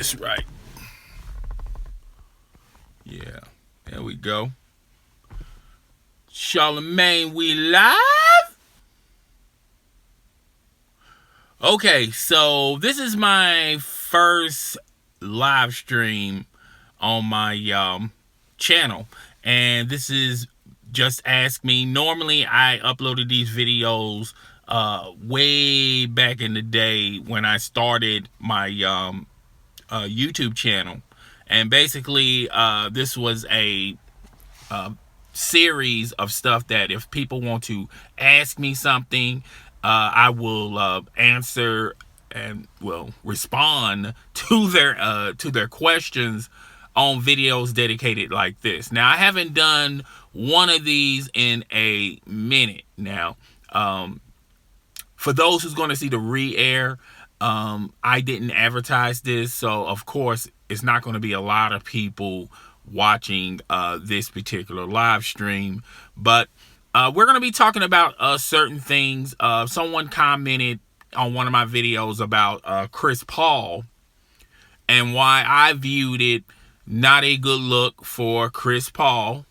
this right. Yeah, there we go. Charlemagne, we live? Okay, so this is my first live stream on my channel, and this is Just Ask Me. Normally, I uploaded these videos way back in the day when I started my YouTube channel, and basically, this was a series of stuff that if people want to ask me something, I will answer and will respond to their questions on videos dedicated like this. Now, I haven't done one of these in a minute now. For those who's going to see the re-air, I didn't advertise this, so of course it's not going to be a lot of people watching this particular live stream, but we're going to be talking about certain things. Someone commented on one of my videos about Chris Paul and why I viewed it not a good look for Chris Paul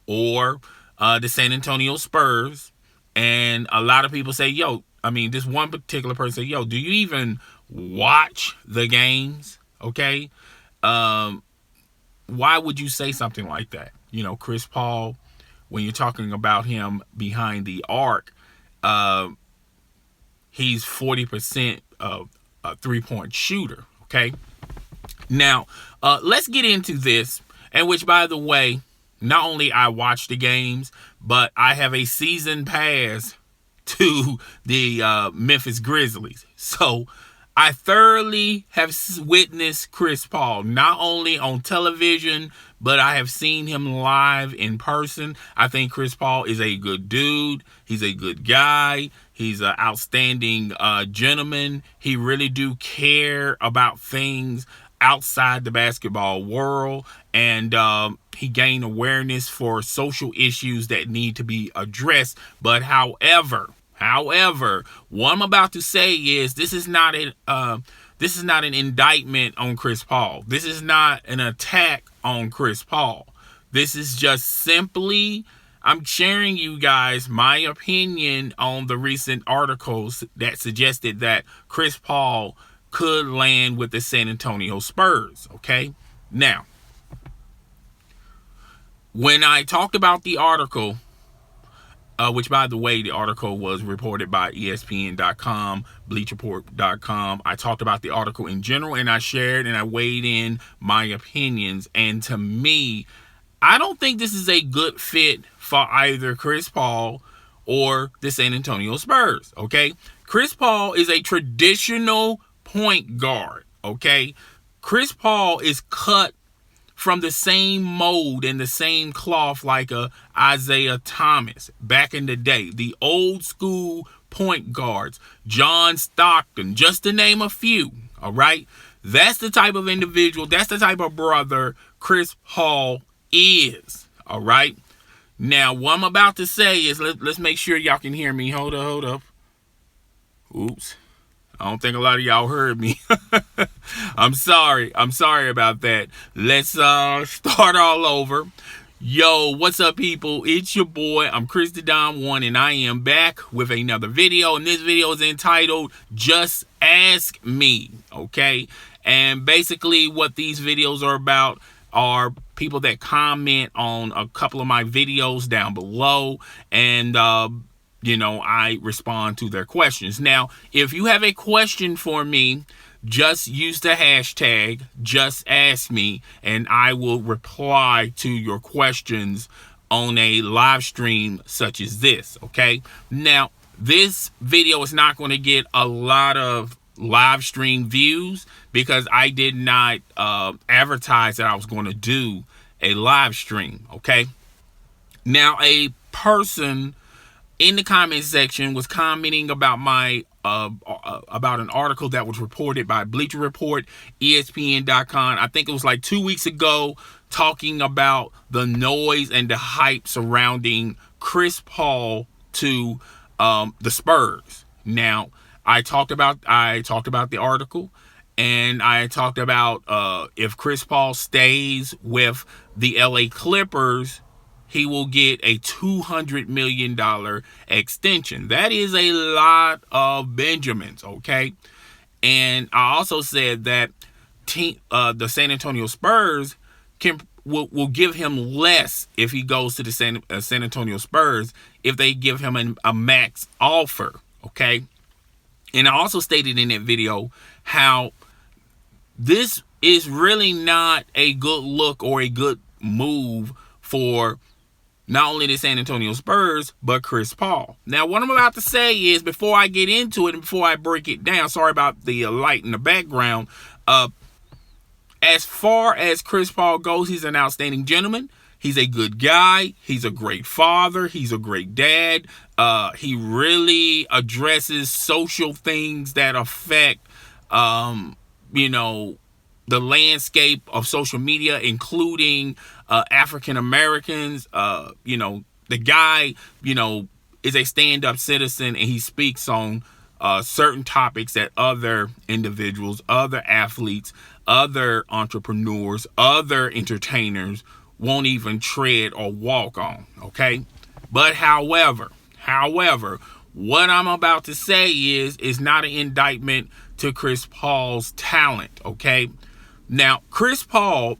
or the San Antonio Spurs. And a lot of people say, this one particular person said, do you even watch the games? Okay. Why would you say something like that? Chris Paul, when you're talking about him behind the arc, he's 40% of a three-point shooter. Okay. Now, let's get into this. And which, by the way, not only I watch the games, but I have a season pass to the Memphis Grizzlies. So I thoroughly have witnessed Chris Paul, not only on television, but I have seen him live in person. I think Chris Paul is a good dude. He's a good guy. He's an outstanding gentleman. He really do care about things outside the basketball world, and he gained awareness for social issues that need to be addressed. But however, what I'm about to say is this is not an indictment on Chris Paul. This is not an attack on Chris Paul. This is just simply, I'm sharing you guys my opinion on the recent articles that suggested that Chris Paul could land with the San Antonio Spurs. Okay. Now, when I talked about the article, which, by the way, the article was reported by ESPN.com, BleachReport.com. I talked about the article in general, and I shared and I weighed in my opinions. And to me, I don't think this is a good fit for either Chris Paul or the San Antonio Spurs. Okay. Chris Paul is a traditional point guard. Okay. Chris Paul is cut from the same mold and the same cloth like a Isaiah Thomas back in the day. The old school point guards, John Stockton, just to name a few. All right. That's the type of individual, that's the type of brother Chris Paul is. All right. Now, what I'm about to say is, let's make sure y'all can hear me. Hold up. Oops. I don't think a lot of y'all heard me. I'm sorry about that. Let's start all over. Yo, what's up, people? It's your boy. I'm Chris the Don One, and I am back with another video. And this video is entitled Just Ask Me. Okay. And basically what these videos are about are people that comment on a couple of my videos down below, and I respond to their questions. Now, if you have a question for me, just use the hashtag Just Ask Me, and I will reply to your questions on a live stream such as this. Okay. Now, this video is not going to get a lot of live stream views because I did not advertise that I was going to do a live stream. Okay. Now, a person in the comment section was commenting about my about an article that was reported by Bleacher Report, ESPN.com. I think it was like 2 weeks ago, talking about the noise and the hype surrounding Chris Paul to the Spurs. Now, I talked about the article, And I talked about if Chris Paul stays with the LA Clippers, he will get a $200 million extension. That is a lot of Benjamins, okay? And I also said that the San Antonio Spurs will give him less if he goes to the San Antonio Spurs if they give him a max offer, okay? And I also stated in that video how this is really not a good look or a good move for not only the San Antonio Spurs, but Chris Paul. Now, what I'm about to say is, before I get into it and before I break it down, sorry about the light in the background, as far as Chris Paul goes, he's an outstanding gentleman. He's a good guy. He's a great father. He's a great dad. He really addresses social things that affect, the landscape of social media, including African Americans. The guy, is a stand-up citizen, and he speaks on certain topics that other individuals, other athletes, other entrepreneurs, other entertainers won't even tread or walk on, okay? But however, what I'm about to say is not an indictment to Chris Paul's talent, okay? Now, Chris Paul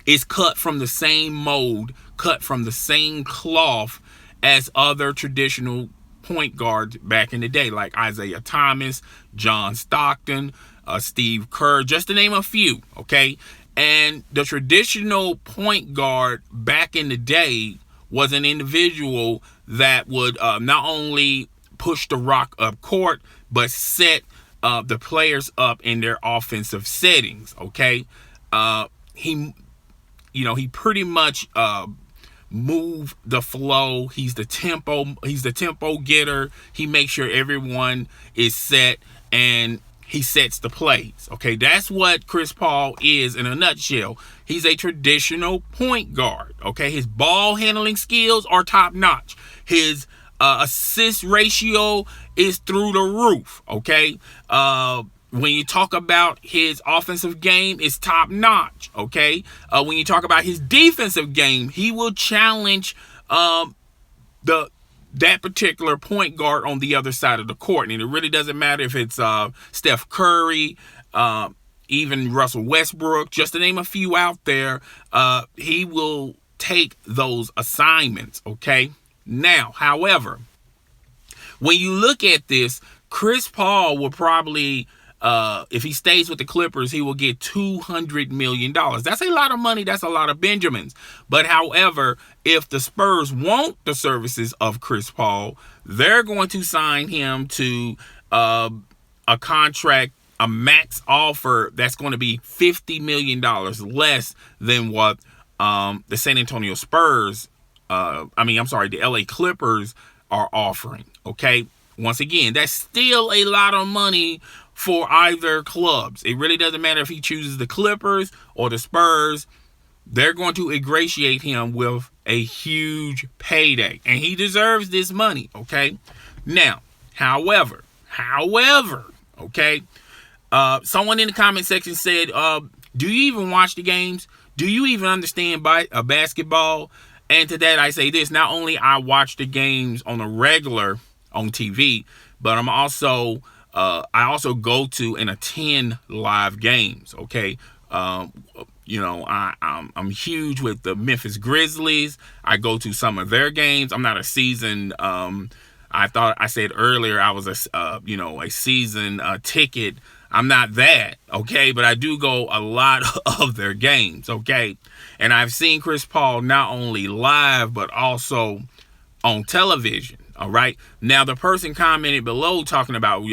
is cut from the same mold, cut from the same cloth as other traditional point guards back in the day, like Isaiah Thomas, John Stockton, Steve Kerr, just to name a few, okay? And the traditional point guard back in the day was an individual that would not only push the rock up court, but set the players up in their offensive settings, okay? He pretty much move the flow. He's the tempo getter. He makes sure everyone is set, and he sets the plays. Okay, that's what Chris Paul is in a nutshell. He's a traditional point guard. Okay, his ball handling skills are top notch. His assist ratio is through the roof. Okay, when you talk about his offensive game, it's top notch. Okay, when you talk about his defensive game, he will challenge that particular point guard on the other side of the court. And it really doesn't matter if it's Steph Curry, even Russell Westbrook, just to name a few out there. He will take those assignments, okay? Now, however, when you look at this, Chris Paul will probably, if he stays with the Clippers, he will get $200 million. That's a lot of money. That's a lot of Benjamins. But however, if the Spurs want the services of Chris Paul, they're going to sign him to a contract, a max offer that's going to be $50 million less than what the San Antonio Spurs, the LA Clippers are offering. Okay. Once again, that's still a lot of money for either clubs. It really doesn't matter if he chooses the Clippers or the Spurs. They're going to ingratiate him with a huge payday, and he deserves this money, okay? Now, however, okay, someone in the comment section said, do you even watch the games? Do you even understand basketball? And to that I say this: not only I watch the games on a regular on TV, but I also go to and attend live games. Okay, I'm huge with the Memphis Grizzlies. I go to some of their games. I'm not a season. I said earlier I was a season ticket. I'm not that, okay, but I do go a lot of their games, okay, and I've seen Chris Paul not only live but also on television. All right. Now, the person commented below talking about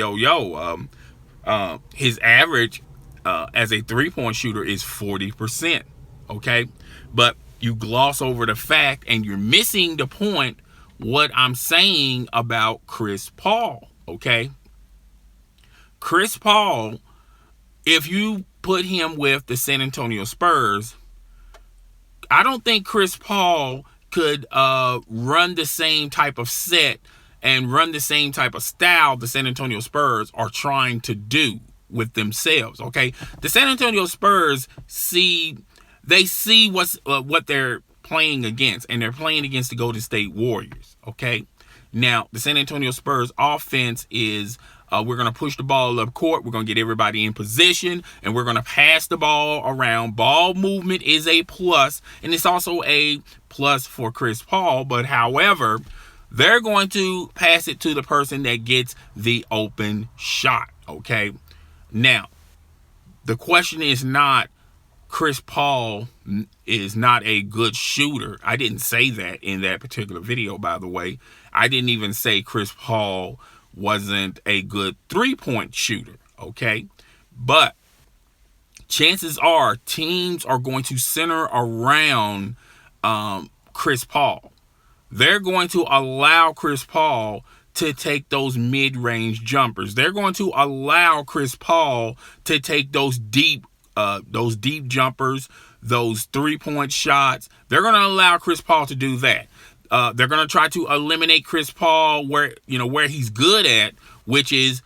his average as a 3-point shooter is 40%. Okay. But you gloss over the fact and you're missing the point what I'm saying about Chris Paul. Okay. Chris Paul, if you put him with the San Antonio Spurs, I don't think Chris Paul could run the same type of set and run the same type of style the San Antonio Spurs are trying to do. with themselves. Okay, the San Antonio Spurs see what they're playing against, and they're playing against the Golden State Warriors. Okay, now the San Antonio Spurs offense is we're going to push the ball up court. We're going to get everybody in position, and we're going to pass the ball around. Ball movement is a plus, and it's also a plus for Chris Paul. But however, they're going to pass it to the person that gets the open shot. Okay, now the question is not Chris Paul is not a good shooter. I didn't say that in that particular video, by the way. I didn't even say Chris Paul wasn't a good three-point shooter, okay? But chances are teams are going to center around Chris Paul. They're going to allow Chris Paul to take those mid-range jumpers. They're going to allow Chris Paul to take those deep jumpers, those three-point shots. They're going to allow Chris Paul to do that. They're going to try to eliminate Chris Paul where he's good at, which is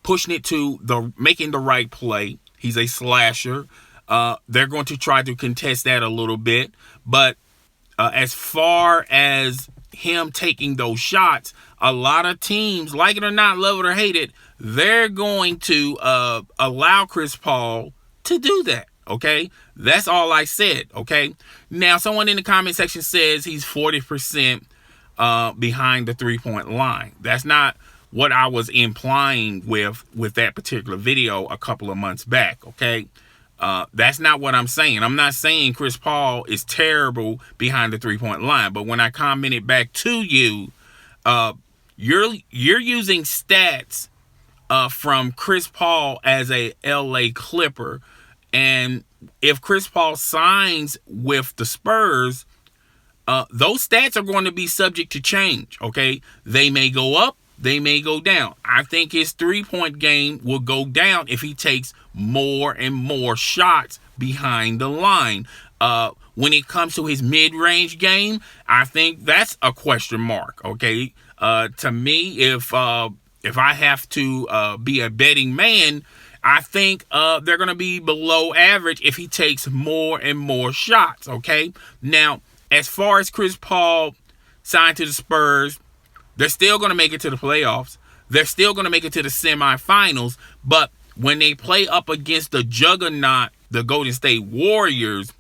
pushing it to making the right play. He's a slasher. They're going to try to contest that a little bit. But as far as him taking those shots, a lot of teams, like it or not, love it or hate it, they're going to allow Chris Paul to do that. Okay, that's all I said. Okay, now someone in the comment section says he's 40% behind the 3-point line. That's not what I was implying with that particular video a couple of months back. Okay, that's not what I'm saying. I'm not saying Chris Paul is terrible behind the 3-point line. But when I commented back to you, you're using stats from Chris Paul as a LA Clipper. And if Chris Paul signs with the Spurs, those stats are going to be subject to change, okay? They may go up, they may go down. I think his 3-point game will go down if he takes more and more shots behind the line. When it comes to his mid-range game, I think that's a question mark, okay? To me, if I have to be a betting man, I think they're going to be below average if he takes more and more shots, okay? Now, as far as Chris Paul signed to the Spurs, they're still going to make it to the playoffs. They're still going to make it to the semifinals. But when they play up against the juggernaut, the Golden State Warriors,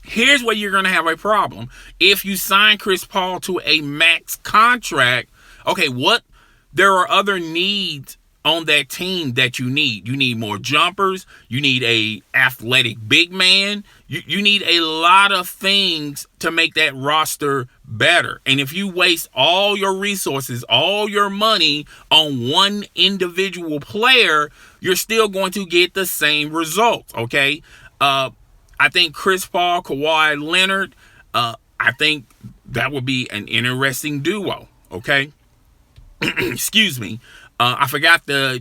here's where you're going to have a problem. If you sign Chris Paul to a max contract, okay, there are other needs on that team that you need. You need more jumpers. You need a athletic big man. You need a lot of things to make that roster better. And if you waste all your resources, all your money on one individual player, you're still going to get the same results, okay? I think Chris Paul, Kawhi Leonard, I think that would be an interesting duo, okay? Excuse me. I forgot the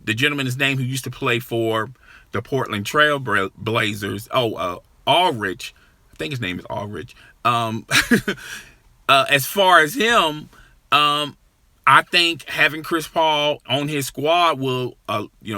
gentleman's name who used to play for the Portland Trail Blazers. Aldridge. I think his name is Aldridge. As far as him, I think having Chris Paul on his squad will,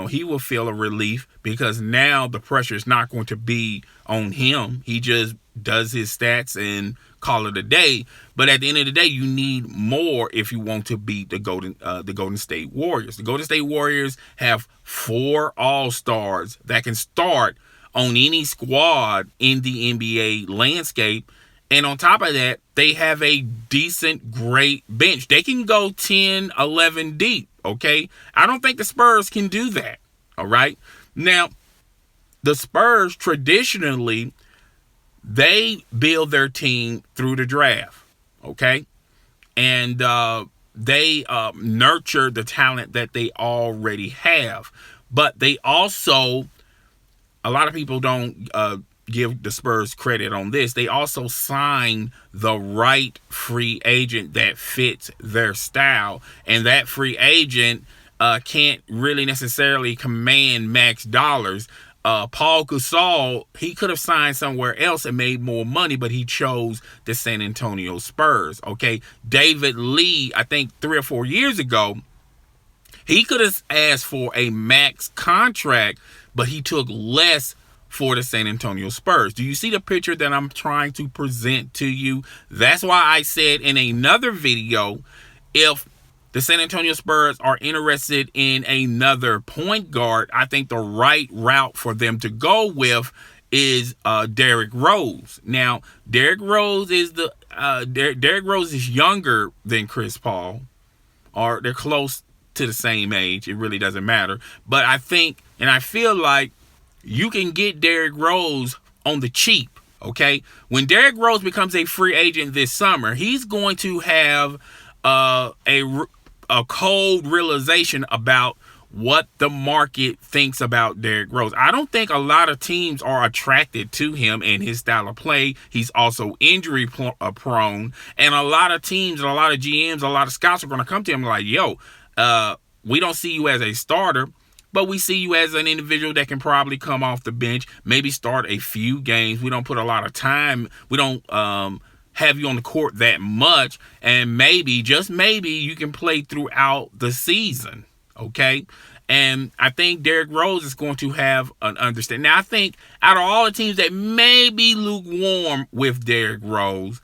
he will feel a relief because now the pressure is not going to be on him. He just does his stats and call it a day. But at the end of the day, you need more if you want to beat the Golden State Warriors. The Golden State Warriors have 4 all-stars that can start on any squad in the NBA landscape. And on top of that, they have a decent, great bench. They can go 10, 11 deep, okay? I don't think the Spurs can do that, all right? Now, the Spurs traditionally, they build their team through the draft, okay? And they nurture the talent that they already have. But they also, a lot of people don't give the Spurs credit on this. They also sign the right free agent that fits their style. And that free agent can't really necessarily command max dollars. Paul Gasol, he could have signed somewhere else and made more money, but he chose the San Antonio Spurs. Okay, David Lee, I think 3 or 4 years ago, He could have asked for a max contract, but he took less for the San Antonio Spurs. Do you see the picture that I'm trying to present to you? That's why I said in another video, if the San Antonio Spurs are interested in another point guard, I think the right route for them to go with is Derrick Rose. Now, Derrick Rose is Derrick Rose is younger than Chris Paul, or they're close to the same age. It really doesn't matter. But I think, and I feel like you can get Derrick Rose on the cheap. Okay, when Derrick Rose becomes a free agent this summer, he's going to have a cold realization about what the market thinks about Derrick Rose. I don't think a lot of teams are attracted to him and his style of play. He's also injury prone, and a lot of teams, and a lot of GMs, a lot of scouts are going to come to him like, yo, we don't see you as a starter, but we see you as an individual that can probably come off the bench, maybe start a few games. We don't put a lot of time. We don't have you on the court that much, and maybe, just maybe, you can play throughout the season. Okay, and I think Derrick Rose is going to have an understanding. Now, I think out of all the teams that may be lukewarm with Derrick Rose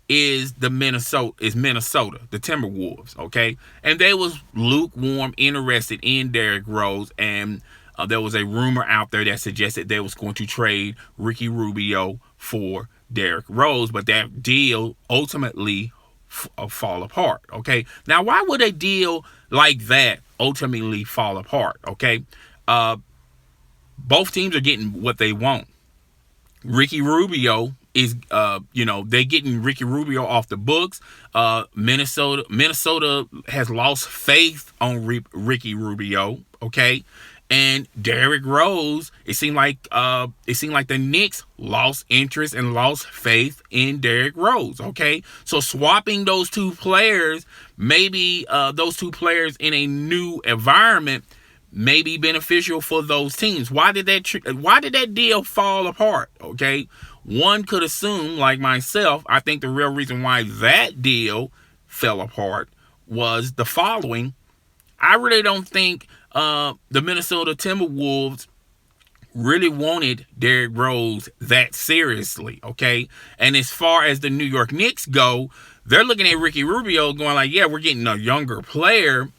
is Minnesota, the Timberwolves. Okay, and they was lukewarm, interested in Derrick Rose, and there was a rumor out there that suggested they was going to trade Ricky Rubio for Derrick Rose, but that deal ultimately fall apart. Okay, now why would a deal like that ultimately fall apart? Okay, both teams are getting what they want. Ricky Rubio is, they're getting Ricky Rubio off the books. Minnesota has lost faith on Ricky Rubio. Okay, and Derrick Rose, it seemed like the Knicks lost interest and lost faith in Derrick Rose. Okay, so swapping those two players, maybe those two players in a new environment, may be beneficial for those teams. Why did that deal fall apart? Okay, one could assume, like myself, I think the real reason why that deal fell apart was the following. I really don't think the Minnesota Timberwolves really wanted Derrick Rose that seriously, okay? And as far as the New York Knicks go, they're looking at Ricky Rubio going like, yeah, we're getting a younger player,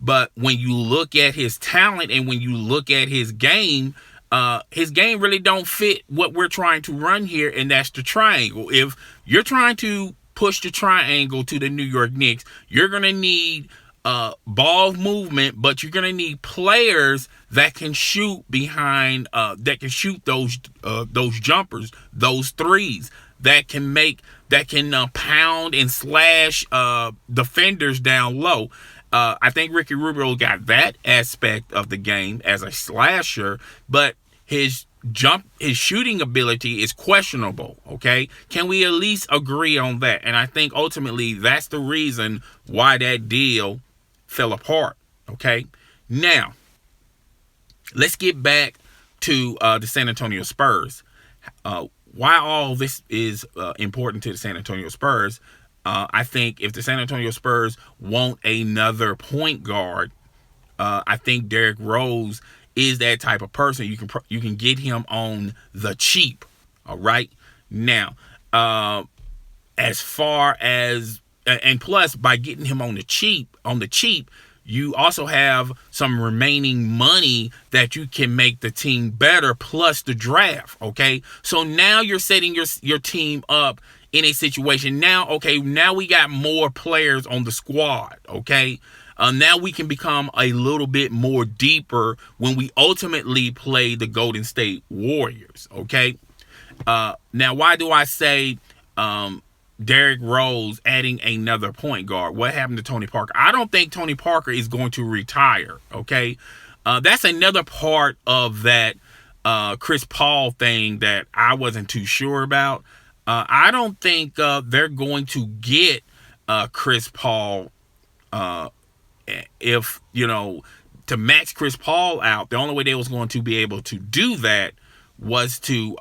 but when you look at his talent and when you look at his game really don't fit what we're trying to run here, and that's the triangle. If you're trying to push the triangle to the New York Knicks, you're going to need ball movement, but you're gonna need players that can shoot behind, that can shoot those jumpers, those threes, that can pound and slash defenders down low. I think Ricky Rubio got that aspect of the game as a slasher, but his shooting ability is questionable. Okay, can we at least agree on that? And I think ultimately that's the reason why that deal fell apart. Okay, now let's get back to the San Antonio Spurs. Why all this is important to the San Antonio Spurs? I think if the San Antonio Spurs want another point guard, I think Derrick Rose is that type of person. You can get him on the cheap. All right, now as far as, and plus, by getting him on the cheap, you also have some remaining money that you can make the team better, plus the draft. Okay, so now you're setting your team up in a situation now. Okay, now we got more players on the squad. Okay, now we can become a little bit more deeper when we ultimately play the Golden State Warriors. Okay, now why do I say Derrick Rose adding another point guard? What happened to Tony Parker? I don't think Tony Parker is going to retire. Okay, that's another part of that Chris Paul thing that I wasn't too sure about. I don't think they're going to get Chris Paul if, to max Chris Paul out. The only way they was going to be able to do that was to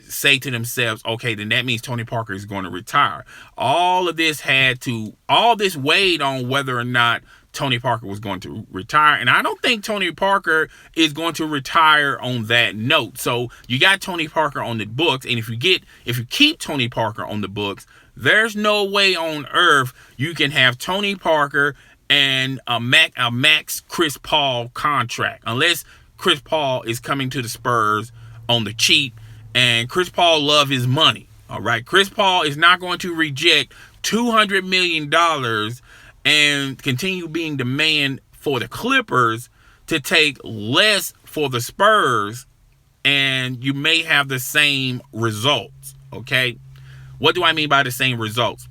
say to themselves, okay, then that means Tony Parker is going to retire. All this weighed on whether or not Tony Parker was going to retire. And I don't think Tony Parker is going to retire on that note. So you got Tony Parker on the books. And if you keep Tony Parker on the books, there's no way on earth you can have Tony Parker and a max Chris Paul contract. Unless Chris Paul is coming to the Spurs on the cheap. And Chris Paul loves his money. All right. Chris Paul is not going to reject $200 million and continue being the man for the Clippers to take less for the Spurs, and you may have the same results. Okay? What do I mean by the same results?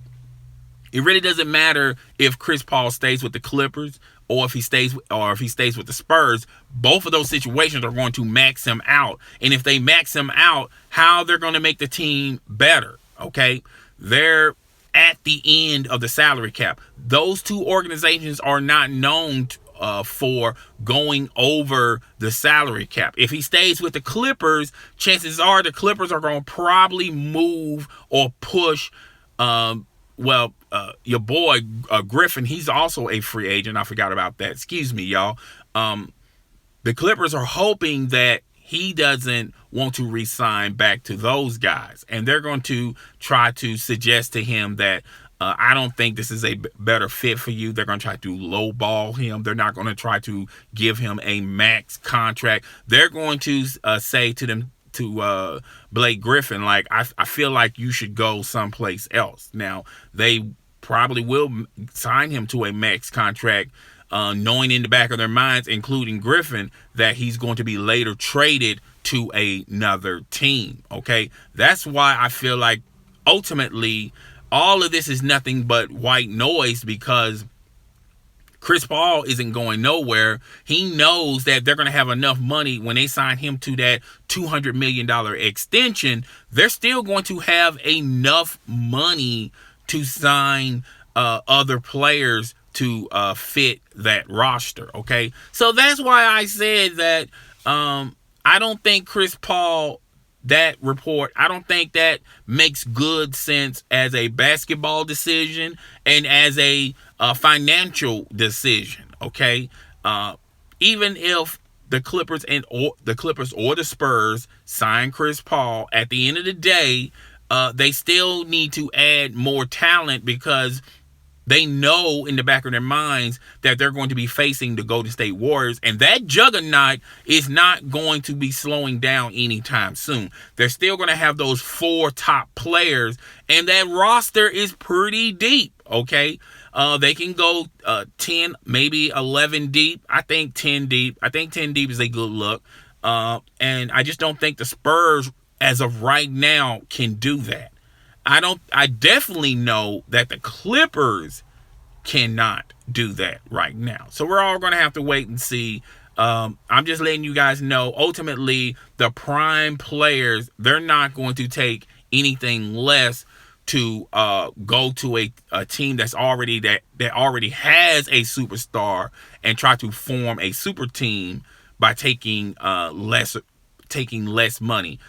It really doesn't matter if Chris Paul stays with the Clippers or if he stays with the Spurs. Both of those situations are going to max him out. And if they max him out, how they're going to make the team better. Okay? They're at the end of the salary cap. Those two organizations are not known for going over the salary cap. If he stays with the Clippers, chances are the Clippers are going to probably move or push your boy Griffin. He's also a free agent. I forgot about that. Excuse me, y'all. The Clippers are hoping that he doesn't want to re-sign back to those guys. And they're going to try to suggest to him that I don't think this is a better fit for you. They're going to try to lowball him. They're not going to try to give him a max contract. They're going to say to Blake Griffin, like, I feel like you should go someplace else. Now, they probably will sign him to a max contract, knowing in the back of their minds, including Griffin, that he's going to be later traded to another team. Okay, that's why I feel like ultimately all of this is nothing but white noise, because Chris Paul isn't going nowhere. He knows that they're going to have enough money when they sign him to that $200 million extension. They're still going to have enough money to sign other players to fit that roster. Okay, so that's why I said that I don't think Chris Paul, that report, I don't think that makes good sense as a basketball decision and as a financial decision. Okay, even if the Clippers or the Spurs sign Chris Paul, at the end of the day, they still need to add more talent, because they know in the back of their minds that they're going to be facing the Golden State Warriors, and that juggernaut is not going to be slowing down anytime soon. They're still going to have those 4 top players, and that roster is pretty deep, okay? They can go 10, maybe 11 deep. I think 10 deep. I think 10 deep is a good look. And I just don't think the Spurs, as of right now, can do that. I definitely know that the Clippers cannot do that right now. So we're all going to have to wait and see. I'm just letting you guys know, ultimately, the prime players, they're not going to take anything less to go to a team that already has a superstar and try to form a super team by taking less money.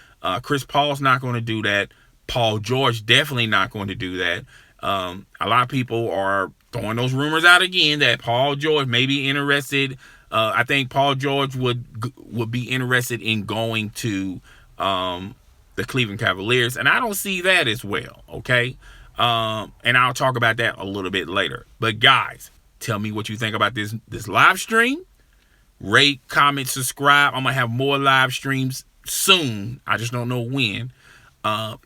Chris Paul's not going to do that. Paul George definitely not going to do that. A lot of people are throwing those rumors out again that Paul George may be interested. I think Paul George would be interested in going to the Cleveland Cavaliers, and I don't see that as well. Okay, and I'll talk about that a little bit later. But guys, tell me what you think about this live stream. Rate, comment, subscribe. I'm gonna have more live streams soon. I just don't know when.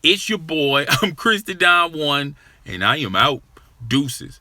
It's your boy. I'm Chris the Don One, and I am out. Deuces.